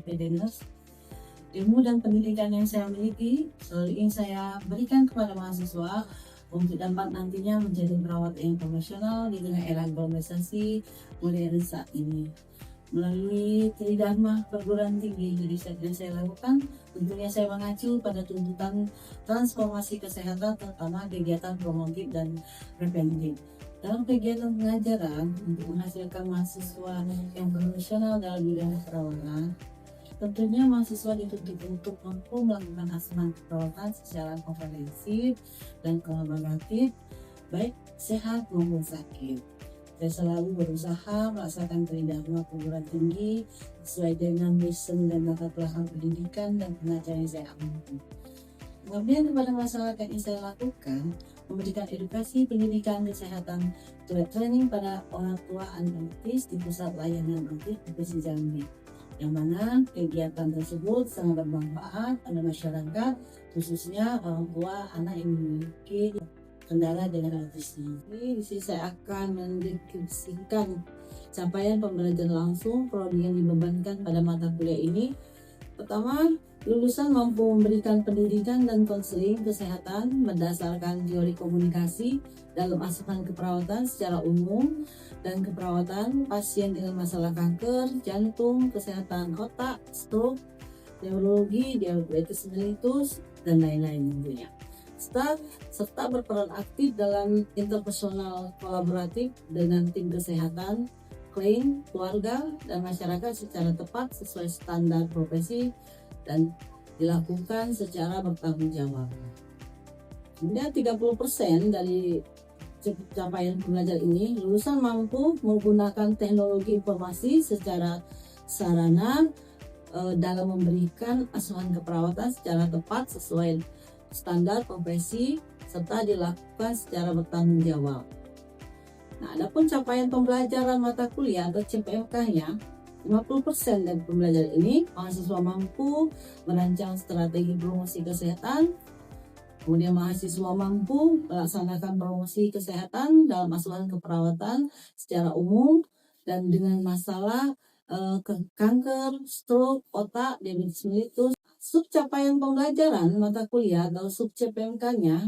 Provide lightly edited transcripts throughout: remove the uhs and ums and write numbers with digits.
PPDNers. Ilmu dan pendidikan yang saya miliki selalu ingin saya berikan kepada mahasiswa untuk dapat nantinya menjadi perawat yang profesional di tengah era globalisasi modern saat ini. Melalui Tridharma perguruan tinggi riset yang saya lakukan, tentunya saya mengacu pada tuntutan transformasi kesehatan, terutama kegiatan promotif dan preventif. Dalam kegiatan pengajaran untuk menghasilkan mahasiswa yang profesional dalam bidang keperawatan, tentunya mahasiswa dituntut untuk mampu melakukan asuhan keperawatan secara komprehensif dan kolaboratif, baik sehat maupun sakit. Saya selalu berusaha melaksanakan Tridharma perguruan tinggi sesuai dengan mission dan latar belakang pendidikan dan pengajaran yang saya ambil. Pengabdian kepada masyarakat yang saya lakukan memberikan edukasi pendidikan kesehatan, training pada orang tua anak autis di pusat layanan autis Provinsi Jambi, yang mana kegiatan tersebut sangat bermanfaat pada masyarakat, khususnya orang tua anak yang memiliki kendala dengan autisme. Di sini saya akan mendeskripsikan capaian pembelajaran langsung prodi yang dibebankan pada mata kuliah ini. Pertama, lulusan mampu memberikan pendidikan dan konseling kesehatan berdasarkan teori komunikasi dalam asuhan keperawatan secara umum dan keperawatan pasien dengan masalah kanker, jantung, kesehatan otak, stroke, neurologi, diabetes mellitus, dan lain-lain tentunya. Serta berperan aktif dalam interpersonal kolaboratif dengan tim kesehatan, klien, keluarga, dan masyarakat secara tepat sesuai standar profesi dan dilakukan secara bertanggung jawab. Kemudian 30% dari capaian pembelajaran ini, lulusan mampu menggunakan teknologi informasi secara sarana dalam memberikan asuhan keperawatan secara tepat sesuai standar profesi serta dilakukan secara bertanggung jawab. Nah, adapun capaian pembelajaran mata kuliah atau CPMK-nya, 50% dari pembelajaran ini mahasiswa mampu merancang strategi promosi kesehatan. Kemudian mahasiswa mampu melaksanakan promosi kesehatan dalam asuhan keperawatan secara umum dan dengan masalah kanker, stroke, otak, diabetes mellitus. Subcapaian pembelajaran mata kuliah atau sub CPMK-nya,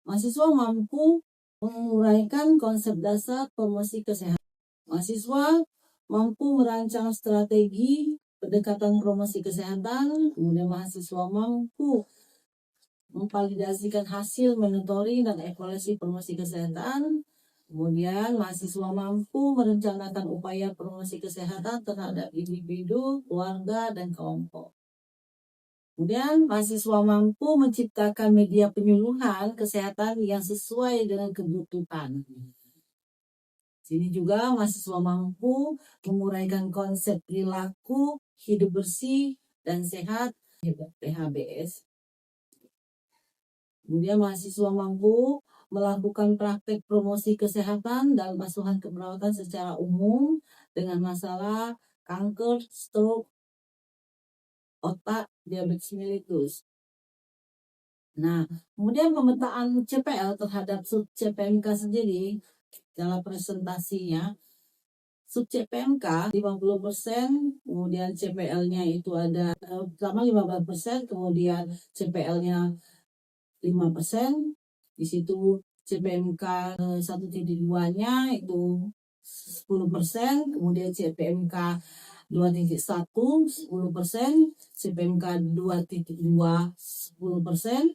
mahasiswa mampu menguraikan konsep dasar promosi kesehatan. Mahasiswa mampu merancang strategi pendekatan promosi kesehatan. Kemudian mahasiswa mampu memvalidasikan hasil monitoring dan evaluasi promosi kesehatan. Kemudian mahasiswa mampu merencanakan upaya promosi kesehatan terhadap individu, keluarga, dan kelompok. Kemudian mahasiswa mampu menciptakan media penyuluhan kesehatan yang sesuai dengan kebutuhan. Sini juga mahasiswa mampu menguraikan konsep perilaku hidup bersih dan sehat PHBS. Kemudian mahasiswa mampu melakukan praktek promosi kesehatan dalam asuhan keperawatan secara umum dengan masalah kanker, stroke, otak, diabetes mellitus. Nah, kemudian pemetaan CPL terhadap sub CPMK sendiri dalam presentasinya, sub CPMK 50%, kemudian CPL-nya itu ada pertama 15%, kemudian CPL-nya 5%. Di situ CPMK 1.2-nya itu 10%, kemudian CPMK 2.1 10%, CPMK 2.2 10%.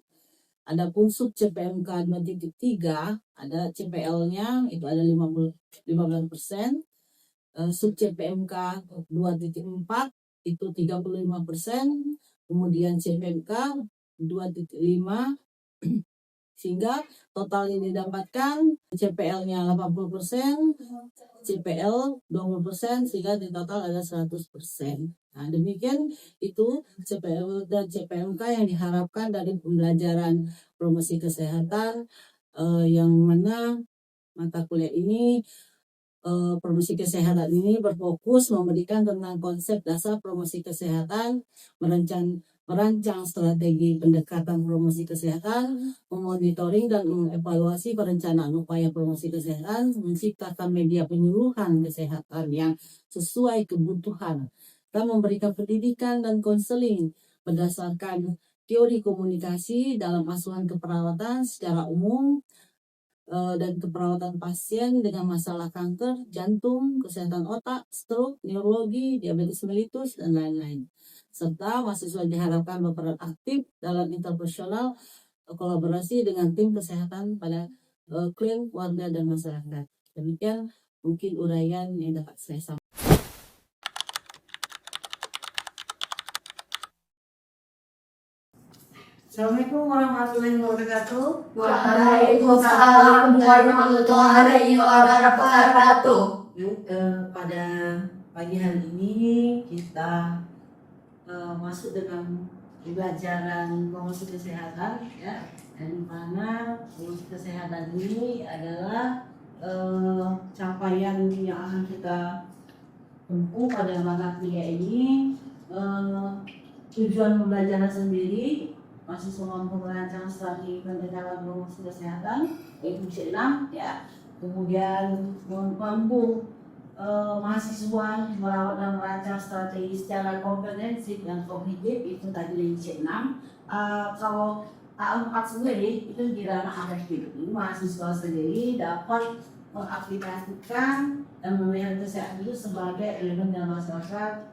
Adapun sub CPMK 2.3 ada CPL-nya itu ada 15%, sub CPMK 2.4 itu 35%, kemudian CPMK 2.5, sehingga total yang didapatkan CPL-nya 80%, CPL 20%, sehingga di total ada 100%. Nah, demikian itu CPL dan CPMK yang diharapkan dari pembelajaran promosi kesehatan, yang mana mata kuliah ini, promosi kesehatan ini berfokus memberikan tentang konsep dasar promosi kesehatan, merancang strategi pendekatan promosi kesehatan, memonitoring dan mengevaluasi perencanaan upaya promosi kesehatan, menciptakan media penyuluhan kesehatan yang sesuai kebutuhan dan memberikan pendidikan dan konseling berdasarkan teori komunikasi dalam asuhan keperawatan secara umum dan keperawatan pasien dengan masalah kanker, jantung, kesehatan otak, stroke, neurologi, diabetes mellitus, dan lain-lain. Serta mahasiswa diharapkan berperan aktif dalam interprofesional kolaborasi dengan tim kesehatan pada klaim warga dan masyarakat. Demikian mungkin uraian yang dapat saya sampaikan. Assalamualaikum warahmatullahi wabarakatuh. Waalaikumsalam warahmatullahi wabarakatuh. Pada pagi hari ini kita masuk dengan pembelajaran promosi kesehatan, ya, dan mana promosi kesehatan ini adalah capaian yang akan kita tempuh pada mata kuliah ini. Tujuan pembelajaran sendiri mahasiswa mampu merancang strategi pendekatan promosi kesehatan yaitu C6, ya. Kemudian mampu mahasiswa merawat dan merancang strategi secara komprehensif dan kognitif, itu tadi dari C6. Kalau A4 sendiri itu di ranah afektif. Mahasiswa sendiri dapat mengaplikasikan dan memelihara kesehatan itu sebagai elemen dalam masyarakat,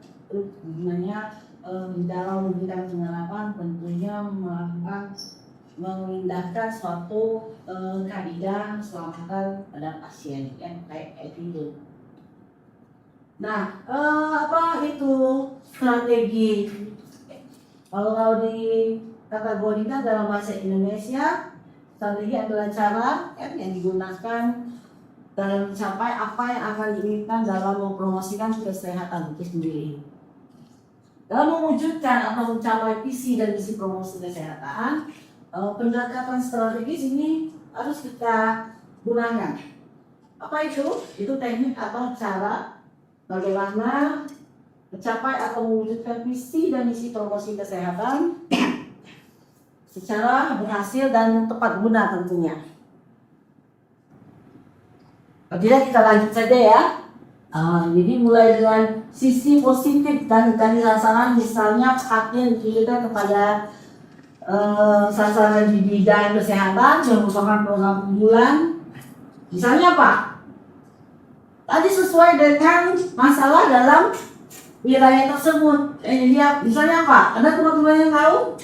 gunanya di dalam memberikan penerapan tentunya melakukan mengindahkan suatu kaidah keselamatan pada pasien yang kayak itu. Nah, apa itu strategi? Kalau dikategorikan dalam bahasa Indonesia, strategi adalah cara yang digunakan dalam mencapai apa yang akan diinginkan dalam mempromosikan kesehatan itu sendiri. Dalam mewujudkan atau mencapai visi dan misi promosi kesehatan, pendekatan strategis ini harus kita gunakan. Apa itu? Itu teknik atau cara bagaimana mencapai atau mewujudkan visi dan misi promosi kesehatan secara berhasil dan tepat guna tentunya. Tidak, kita lanjut saja ya. Jadi mulai dengan sisi positif dan sasaran, misalnya perhatian ditujukan kepada sasaran di bidang kesehatan yang merupakan program unggulan. Misalnya apa? Tadi sesuai dengan masalah dalam wilayah tersebut. Lihat, misalnya apa? Ada teman-teman yang tahu?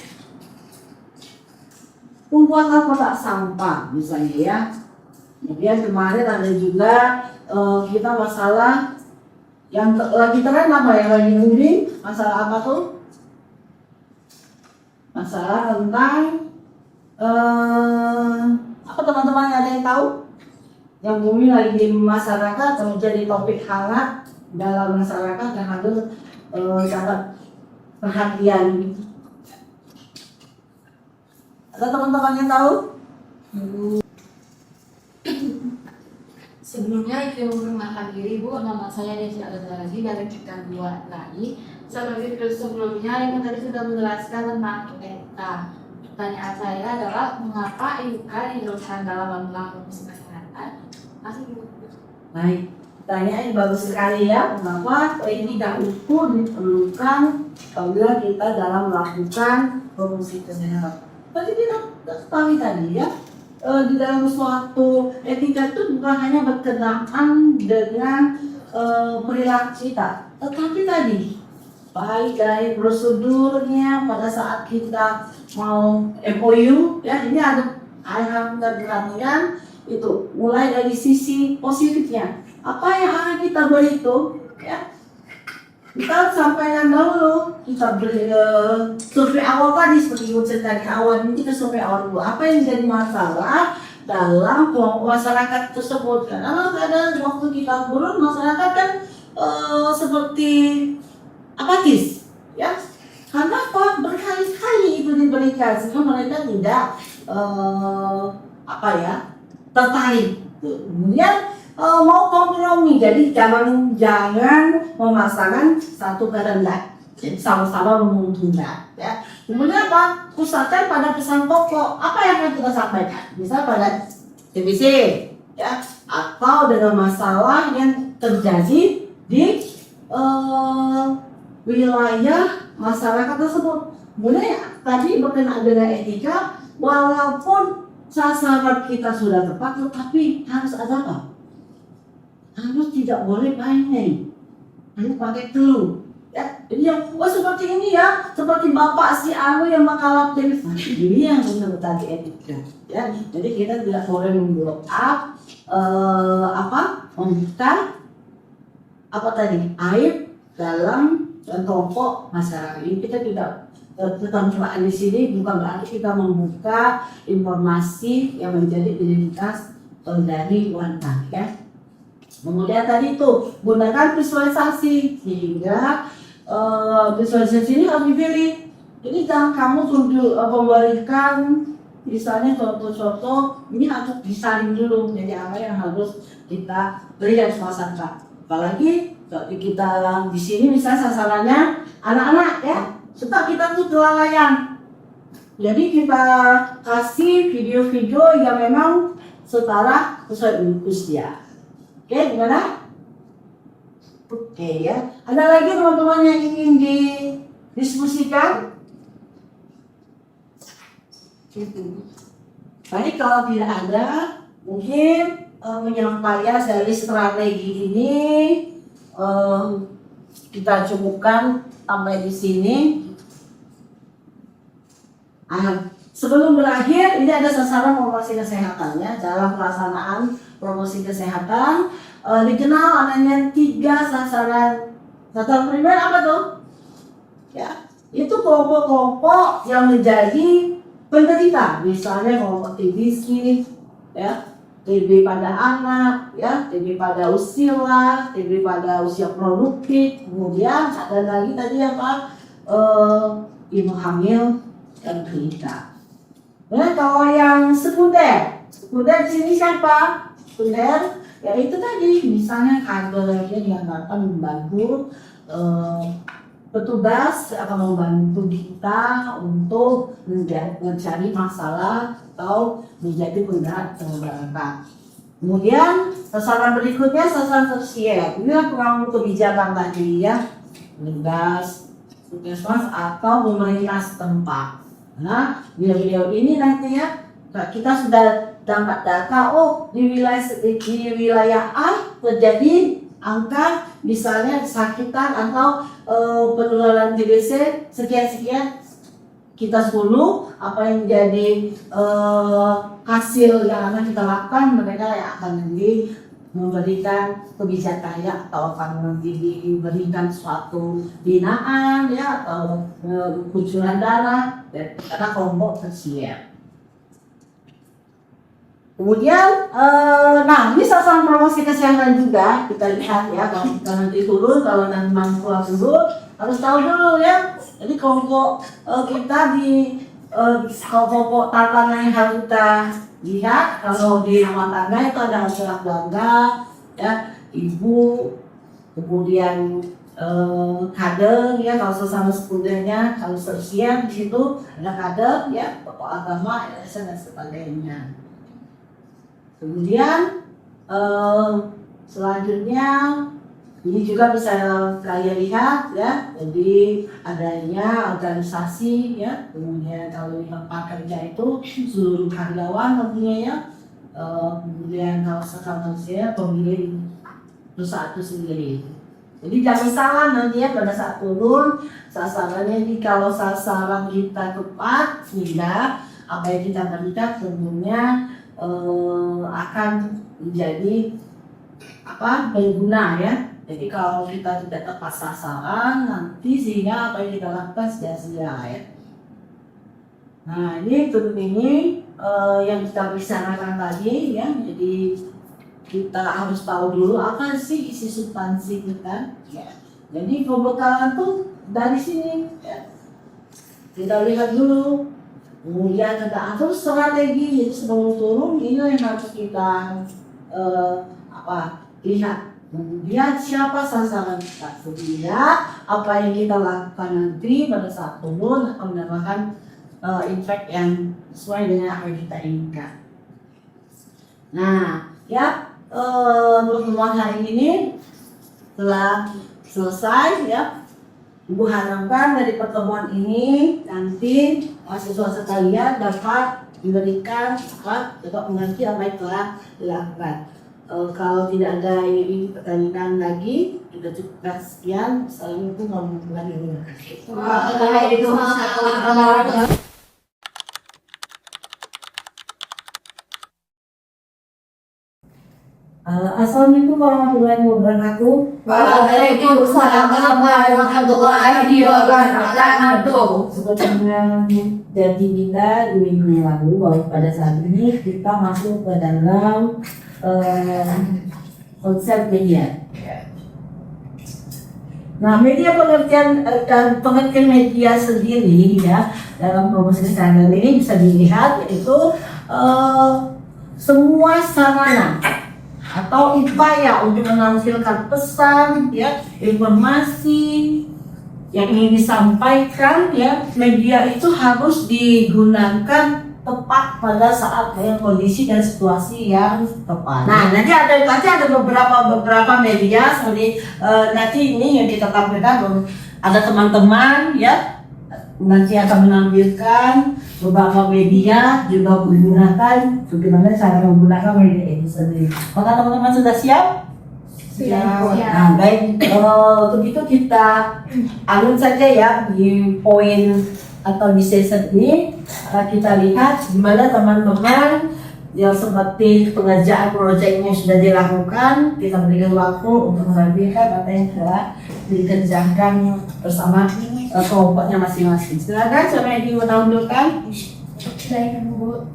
Tumpuan kotak sampah misalnya, ya. Kemudian kemarin ada juga kita masalah yang lagi tren apa ya, lagi booming, masalah apa tuh? Masalah tentang apa teman-teman ada yang tahu? Yang booming lagi di masyarakat, menjadi topik hangat dalam masyarakat yang harus sangat perhatian. Ada teman-teman yang tahu? Sebelumnya itu memperkenalkan diri, Bu. Nama saya Desi Alazarazi dari Ciptaan 2 LAI. Seperti sebelumnya yang tadi sudah menjelaskan tentang IUK. Pertanyaan saya adalah mengapa IUK dijelaskan dalam undang-undang kesehatan? Baik, pertanyaan bagus sekali ya. Mengapa ini dahulu diperlukan apabila kita dalam melakukan promosi kesehatan? Tadi kita ketahui tadi ya. Di dalam suatu etika itu bukan hanya berkenaan dengan perilaku kita, tetapi tadi baik dari prosedurnya pada saat kita mau MOU, ya, ini ada hal-hal yang kita perhatikan itu mulai dari sisi positifnya. Apa yang akan kita beri itu, ya, kita sampaikan dahulu, kita beri survei awal tadi seperti yang cerita di awal ini, kita survei awal dulu apa yang jadi masalah dalam kelompok masyarakat tersebut. Karena kadang waktu kita turun masyarakat kan seperti apatis, ya. Karena apa? Berkali-kali itu diberikan sehingga mereka tidak tertarik. Kemudian mau kompromi, jadi jangan memasangkan satu kehendak, jadi sama-sama menguntungkan, ya. Kemudian apa? Pusatkan pada pesan pokok. Apa yang akan kita sampaikan? Misal pada TBC, ya, atau dengan masalah yang terjadi di wilayah masyarakat tersebut. Kemudian tadi berkenaan dengan etika, walaupun sasaran kita sudah tepat, tetapi harus ada apa? Harus tidak boleh main-main, harus pakai clue. Ya, jadi yang seperti ini ya, seperti bapak si Anu yang makalah televisi, ini yang benar tadi etika. Ya, jadi kita tidak boleh memblok up, membuka apa tadi aib dalam kelompok masyarakat ini. Kita tidak ketentuan di sini bukan berarti kita membuka informasi yang menjadi identitas dari wanita ya. Kemudian tadi itu gunakan visualisasi sehingga visualisasi ini harus dipilih. Jadi jangan kamu tunjuk memberikan misalnya contoh-contoh ini harus disaring dulu. Jadi apa yang harus kita berikan masyarakat. Apalagi kalau kita di sini misalnya sasarannya anak-anak ya, tetap kita tuh kelalaian. Jadi kita kasih video-video yang memang setara sesuai usia. Oke, gimana? Oke ya. Ada lagi teman-teman yang ingin didiskusikan? Baik, kalau tidak ada, mungkin penyampaian dari strategi ini kita cukupkan sampai di sini. Sebelum berakhir, ini ada sasaran promosi kesehatannya. Dalam pelaksanaan promosi kesehatan dikenal adanya 3 sasaran. Sasaran primer apa tuh? Ya, itu kelompok-kelompok yang menjadi penderita, misalnya kelompok TBC, ya, TB pada anak, ya, TB pada usia, TB pada usia produktif. Kemudian ada lagi tadi apa? Ibu hamil dan balita. Nah, kalau yang sekunder di sini siapa? Sekunder, ya itu tadi, misalnya kader yang dianggapkan membantu petugas akan membantu kita untuk mencari masalah atau menjadi penggerak masyarakat. Kemudian sasaran berikutnya sasaran tersier. Ini kurang kebijakan tadi ya, tugas puskesmas atau pemerintah setempat. Nah, video ini nanti ya kita sudah dapat data, di wilayah A terjadi angka misalnya kesakitan atau penularan TBC sekian, kita 10, apa yang menjadi hasil yang akan kita lakukan, mereka yang akan nanti memberikan kebijakan ya, atau akan nanti diberikan suatu binaan ya, atau kucuran darah karena kelompok tersier. Kemudian, ini sasaran promosi kesehatan juga kita lihat ya, kalau kita nanti turun, kalau nanti mampu dulu, harus tahu dulu ya. Jadi kelompok kita di kelompok tantangan yang harus kita lihat. Kalau di rumah tangga itu ada masalah keluarga, ya, ibu, kemudian kader ya, kalau sesama sekundernya, kalau tersier di situ ada kader ya, tokoh agama, dan sebagainya. Kemudian selanjutnya ini juga bisa kalian lihat ya, jadi adanya organisasi ya, kemudian kalau di tempat kerja itu seluruh karyawan tentunya ya, kemudian kalau sekarang saya pemilik perusahaan itu sendiri. Jadi jangan salah nanti ya pada saat turun sasarannya, ini kalau sasaran kita tepat sehingga apa yang kita berikan tentunya akan menjadi berguna ya. Jadi kalau kita tidak tepat sasaran nanti sehingga apa yang kita lakukan sia-sia ya. Nah ini turut ini yang kita bicarakan tadi ya. Jadi kita harus tahu dulu apa sih isi substansi kita ya. Jadi pembekalan tuh dari sini ya. Kita lihat dulu. Kemudian kita atur strategi, jadi sebelum turun ini yang harus kita lihat. Kemudian siapa sasaran kita, sehingga apa yang kita lakukan nanti pada saat turun akan mendapatkan impact yang sesuai dengan apa yang kita inginkan. Nah, ya pertemuan hari ini telah selesai ya. Ibu harapkan dari pertemuan ini nanti mahasiswa sekalian dapat diberikan dapat mengerti apa yang telah dilakukan. Kalau tidak ada ini pertanyaan lagi, kita cukupkan sekian. Assalamualaikum warahmatullahi wabarakatuh. Waalaikumsalam. Assalamualaikum warahmatullahi wabarakatuh. Waalaikumsalam warahmatullahi wabarakatuh. Seperti janji kita di minggu yang lalu bahwa pada saat ini kita masuk ke dalam konsep media. Nah, media pengertian dan pengertian media sendiri ya dalam promosi kesehatan ini bisa dilihat yaitu semua sarana atau upaya untuk menampilkan pesan ya, informasi yang ingin disampaikan ya, media itu harus digunakan tepat pada saat kondisi dan situasi yang tepat. Nah, nanti ada beberapa media seperti nanti ini yang kita tampilkan, ada teman-teman ya nanti akan menampilkan beberapa media juga menggunakan bagaimana cara menggunakan media itu sendiri. Apakah teman-teman sudah siap? Siap. Nah, baik. Untuk itu kita alun saja ya di poin atau di sesi ini kita lihat gimana teman-teman yang seperti pengerjaan proyeknya sudah dilakukan. Kita berikan waktu untuk menampilkan apa yang telah dikerjakan bersama kelompoknya masing-masing. Silakan, siapa yang ingin menampilkan? Baik, Bu.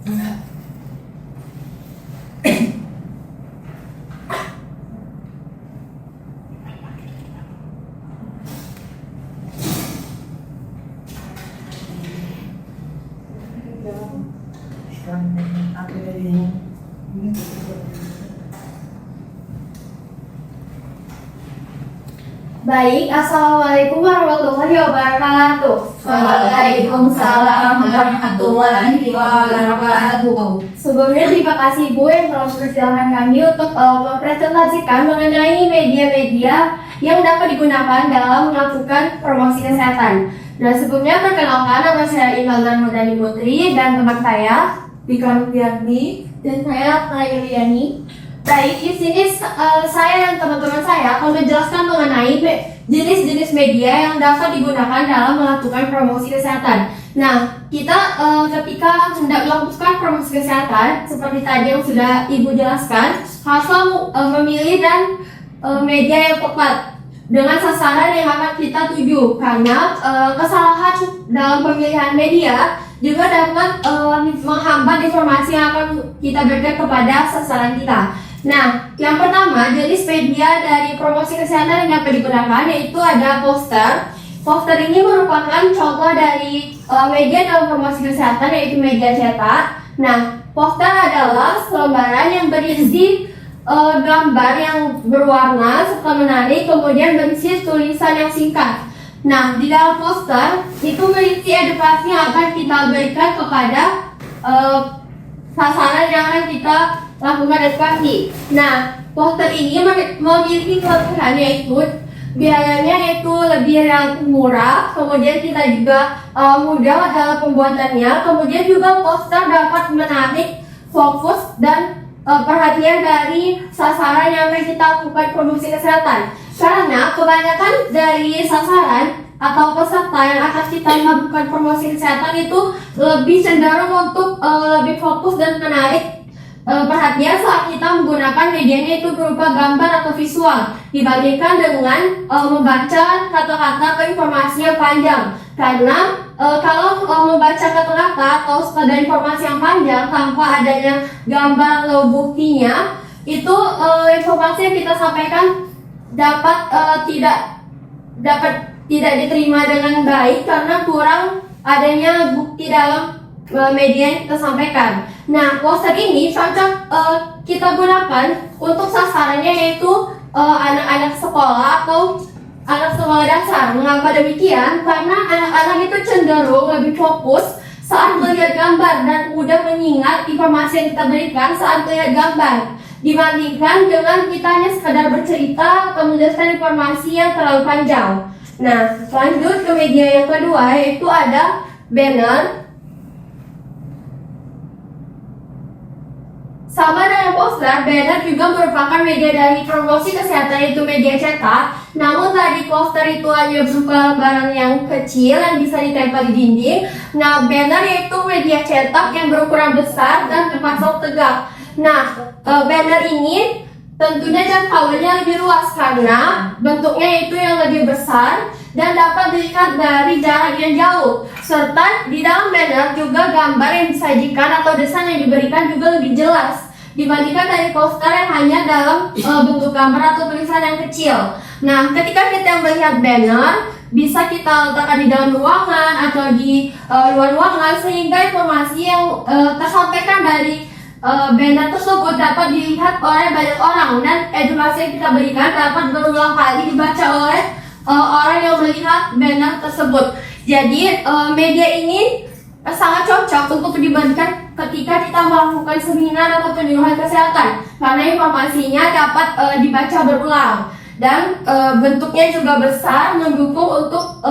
Baik, Assalamualaikum warahmatullahi wabarakatuh. Waalaikumsalam warahmatullahi wabarakatuh. Sebelumnya terima kasih Bu yang telah mempersilahkan kami untuk mempresentasikan mengenai media-media yang dapat digunakan dalam melakukan promosi kesehatan. Nah, sebelumnya perkenalkan, nama saya Imelda Nurdani Putri dan teman saya Dika Rupiani. dan saya Naya Yuliani. Baik, di sini saya dan teman-teman saya akan menjelaskan mengenai jenis-jenis media yang dapat digunakan dalam melakukan promosi kesehatan. Nah, kita ketika hendak melakukan promosi kesehatan, seperti tadi yang sudah Ibu jelaskan, harus memilih dan media yang tepat dengan sasaran yang akan kita tuju. Karena kesalahan dalam pemilihan media juga dapat menghambat informasi yang akan kita berikan kepada sasaran kita. Nah, yang pertama, jenis media dari promosi kesehatan yang dapat digunakan yaitu ada poster. Poster ini merupakan contoh dari media dalam promosi kesehatan yaitu media cetak. Nah, poster adalah selembaran yang berisi gambar yang berwarna serta menarik, kemudian berisi tulisan yang singkat. Nah, di dalam poster itu berisi edukasi yang akan kita berikan kepada sasaran yang akan kita lakukan edukasi. Nah, poster ini memiliki kelebihan yaitu biayanya itu lebih relatif murah, kemudian kita juga mudah dalam pembuatannya, kemudian juga poster dapat menarik fokus dan perhatian dari sasaran yang akan kita lakukan promosi kesehatan. Karena kebanyakan dari sasaran atau peserta yang akan kita lakukan promosi kesehatan itu lebih cenderung untuk lebih fokus dan menarik perhatian saat kita menggunakan medianya itu berupa gambar atau visual dibandingkan dengan membaca kata-kata atau informasi yang panjang. Karena kalau membaca kata-kata atau sekadar informasi yang panjang tanpa adanya gambar atau buktinya, itu informasi yang kita sampaikan dapat tidak diterima dengan baik karena kurang adanya bukti dalam media yang kita sampaikan. Nah, poster ini cocok kita gunakan untuk sasarannya yaitu anak-anak sekolah atau anak sekolah dasar. Mengapa demikian? Karena anak-anak itu cenderung lebih fokus saat melihat gambar dan mudah mengingat informasi yang kita berikan saat melihat gambar dibandingkan dengan kita hanya sekadar bercerita atau menjelaskan informasi yang terlalu panjang. Nah, lanjut ke media yang kedua, yaitu ada banner. Sama dengan poster, banner juga merupakan media dari promosi kesehatan, yaitu media cetak. Namun tadi poster itu hanya berupa lembaran yang kecil yang bisa ditempel di dinding. Nah, banner yaitu media cetak yang berukuran besar dan terpasang tegak. Nah, banner ini tentunya jangkauannya lebih luas karena bentuknya itu yang lebih besar dan dapat dilihat dari jarak yang jauh. Serta di dalam banner juga gambar yang disajikan atau desain yang diberikan juga lebih jelas dibandingkan dari poster yang hanya dalam bentuk gambar atau tulisan yang kecil. Nah, ketika kita melihat banner, bisa kita letakkan di dalam ruangan atau di luar ruangan sehingga informasi yang tersampaikan dari banner tersebut dapat dilihat oleh banyak orang dan edukasi yang kita berikan dapat berulang kali dibaca oleh orang yang melihat banner tersebut. Jadi media ini sangat cocok untuk dibandingkan ketika kita melakukan seminar atau penyuluhan kesehatan karena informasinya dapat dibaca berulang dan bentuknya juga besar mendukung untuk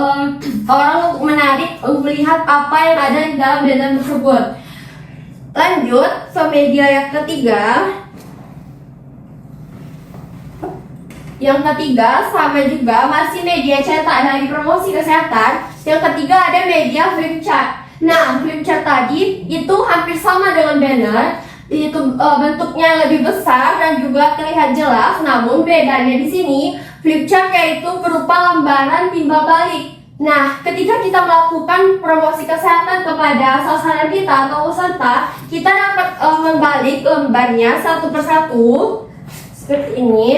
orang menarik melihat apa yang ada di dalam banner tersebut. Lanjut ke media yang ketiga. Yang ketiga sama juga masih media cetak dari promosi kesehatan. Yang ketiga ada media flip chart. Nah, flip chart tadi itu hampir sama dengan banner. Itu bentuknya lebih besar dan juga terlihat jelas. Namun bedanya di sini flip chart yaitu berupa lembaran timbal balik. Nah, ketika kita melakukan promosi kesehatan kepada sasaran kita atau peserta, kita dapat membalik lembarnya satu persatu seperti ini.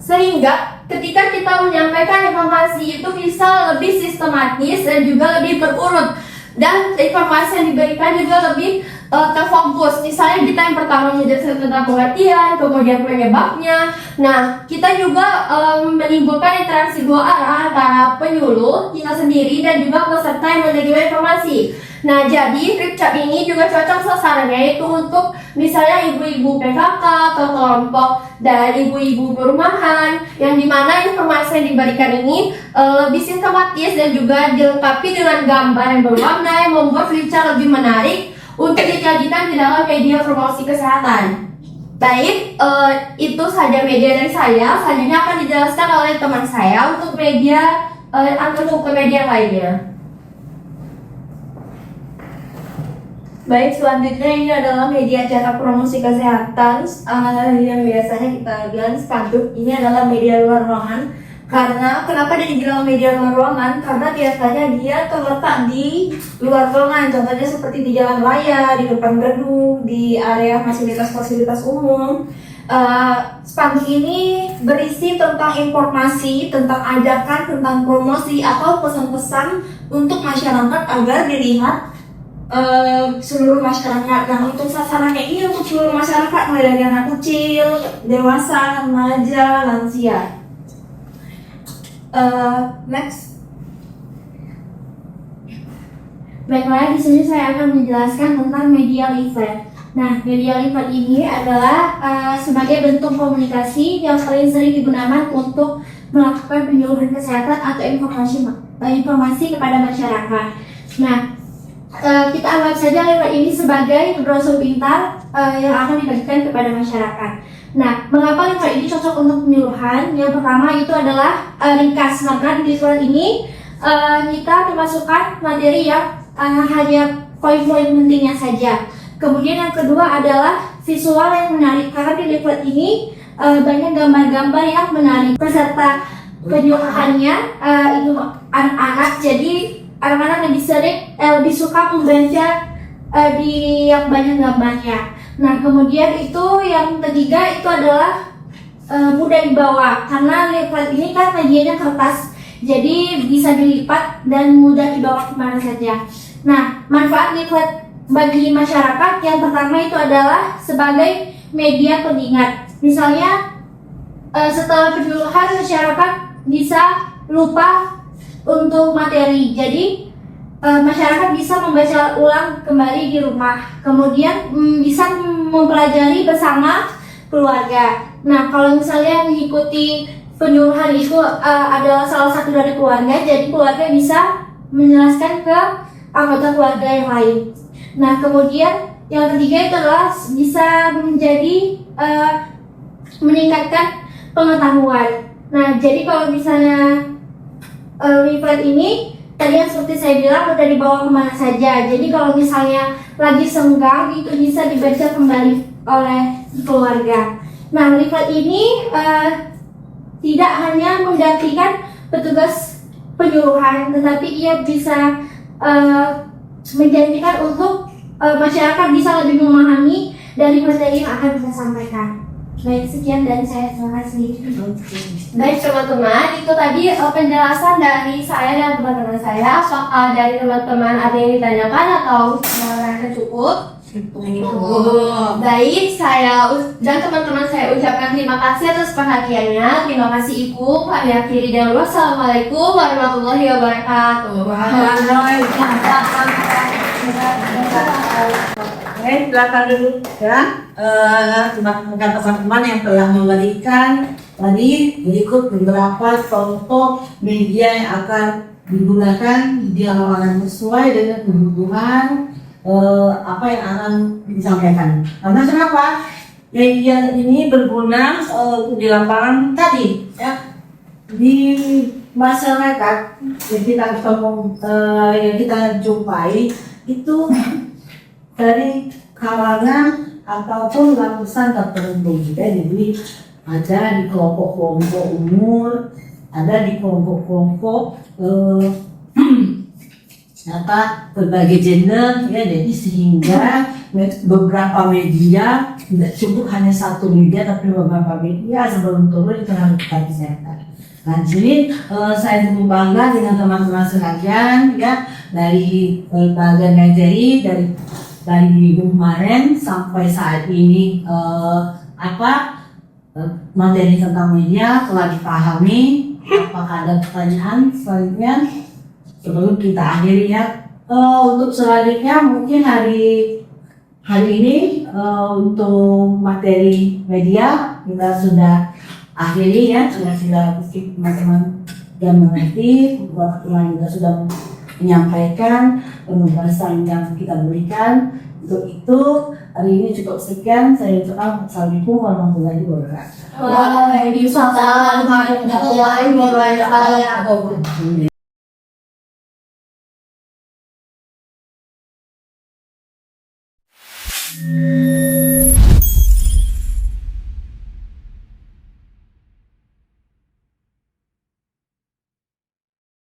Sehingga ketika kita menyampaikan informasi itu bisa lebih sistematis dan juga lebih terurut. Dan informasi yang diberikan juga lebih terfokus. Misalnya kita yang pertama menjelaskan tentang pengertian, kemudian penyebabnya. Nah, kita juga menimbulkan interaksi dua arah antara penyuluh kita sendiri dan juga peserta yang menerima informasi. Nah, jadi flip chart ini juga cocok sasarannya yaitu untuk misalnya ibu-ibu PKK atau kelompok dari ibu-ibu perumahan yang dimana informasi yang diberikan ini lebih sistematis dan juga dilengkapi dengan gambar yang berwarna yang membuat flip chart lebih menarik untuk dijadikan di dalam media promosi kesehatan. Baik, itu saja media dari saya. Selanjutnya akan dijelaskan oleh teman saya untuk media untuk ke media lainnya. Baik, selanjutnya ini adalah media cetak promosi kesehatan yang biasanya kita bilang spanduk. Ini adalah media luar ruangan. Karena kenapa dia dibilang media luar ruangan? Karena biasanya dia terletak di luar ruangan. Contohnya seperti di jalan raya, di depan gedung, di area fasilitas-fasilitas umum. Spanduk ini berisi tentang informasi, tentang ajakan, tentang promosi atau pesan-pesan untuk masyarakat agar dilihat seluruh masyarakat. Nah, untuk sasarannya ini untuk seluruh masyarakat mulai dari anak kecil, dewasa, remaja, lansia. Next. Baiklah, di sini saya akan menjelaskan tentang media leaflet. Nah, media leaflet ini adalah sebagai bentuk komunikasi yang sering digunakan untuk melakukan penyuluhan kesehatan atau informasi kepada masyarakat. Nah, kita anggap saja leaflet ini sebagai brosur pintar yang akan dibagikan kepada masyarakat. Nah, mengapa leaflet ini cocok untuk penyuluhan? Yang pertama itu adalah ringkas. Maka di leaflet ini kita memasukkan materi yang hanya poin-poin pentingnya saja. Kemudian yang kedua adalah visual yang menarik. Karena di leaflet ini banyak gambar-gambar yang menarik. Peserta penyuluhannya itu anak-anak, jadi anak-anak lebih suka membaca di yang banyak gambarnya. Nah, kemudian itu yang ketiga itu adalah mudah dibawa karena leaflet ini kan medianya kertas, jadi bisa dilipat dan mudah dibawa kemana saja. Nah, manfaat leaflet bagi masyarakat yang pertama itu adalah sebagai media pengingat. Misalnya setelah penyuluhan masyarakat bisa lupa untuk materi, jadi masyarakat bisa membaca ulang kembali di rumah, kemudian bisa mempelajari bersama keluarga. Nah, kalau misalnya mengikuti penyuluhan itu adalah salah satu dari keluarga, jadi keluarga bisa menjelaskan ke anggota keluarga yang lain. Nah, kemudian yang ketiga itu adalah bisa menjadi meningkatkan pengetahuan. Nah, jadi kalau misalnya leaflet ini tadi yang seperti saya bilang udah dibawa kemana saja. Jadi kalau misalnya lagi senggang itu bisa dibaca kembali oleh keluarga. Nah, leaflet ini tidak hanya menggantikan petugas penyuluhan, tetapi ia bisa menjanjikan untuk masyarakat bisa lebih memahami dari materi yang akan kita sampaikan. Baik, sekian dari saya, terima kasih. Baik teman-teman, itu tadi penjelasan dari saya dan teman-teman saya. Apakah dari teman-teman ada yang ditanyakan atau merasa cukup? Baik, saya dan teman-teman saya ucapkan terima kasih atas perhatiannya. Terima kasih Ibu. Kami akhiri dahulu. Assalamualaikum warahmatullahi wabarakatuh. Oke, silakan dulu ya. Terima kasih teman-teman yang telah memberikan tadi berikut beberapa contoh media yang akan digunakan di lapangan sesuai dengan kebutuhan apa yang akan disampaikan. Karena kenapa? Media ini berguna di lapangan tadi ya, di masyarakat yang kita jumpai itu dari kalangan ataupun lapisan tertentu juga. Jadi ada di kelompok-kelompok umur, ada di kelompok-kelompok berbagai gender ya. Jadi sehingga beberapa media tidak cukup hanya satu media tapi beberapa media sebelum turun itu harus kita pisahkan. Nah, jadi saya cukup bangga dengan teman-teman sekalian ya, dari bagian materi dari minggu kemarin sampai saat ini materi tentang media telah dipahami. Apakah ada pertanyaan selanjutnya sebelum kita akhiri ya? Untuk selanjutnya mungkin hari ini untuk materi media kita sudah akhiri ya, sudah teman-teman sudah mengerti, teman juga sudah menyampaikan penugasan yang kita berikan. Untuk itu hari ini cukup sekian. Saya ucapkan assalamualaikum warahmatullahi wabarakatuh. Waalaikumsalam warahmatullahi wabarakatuh.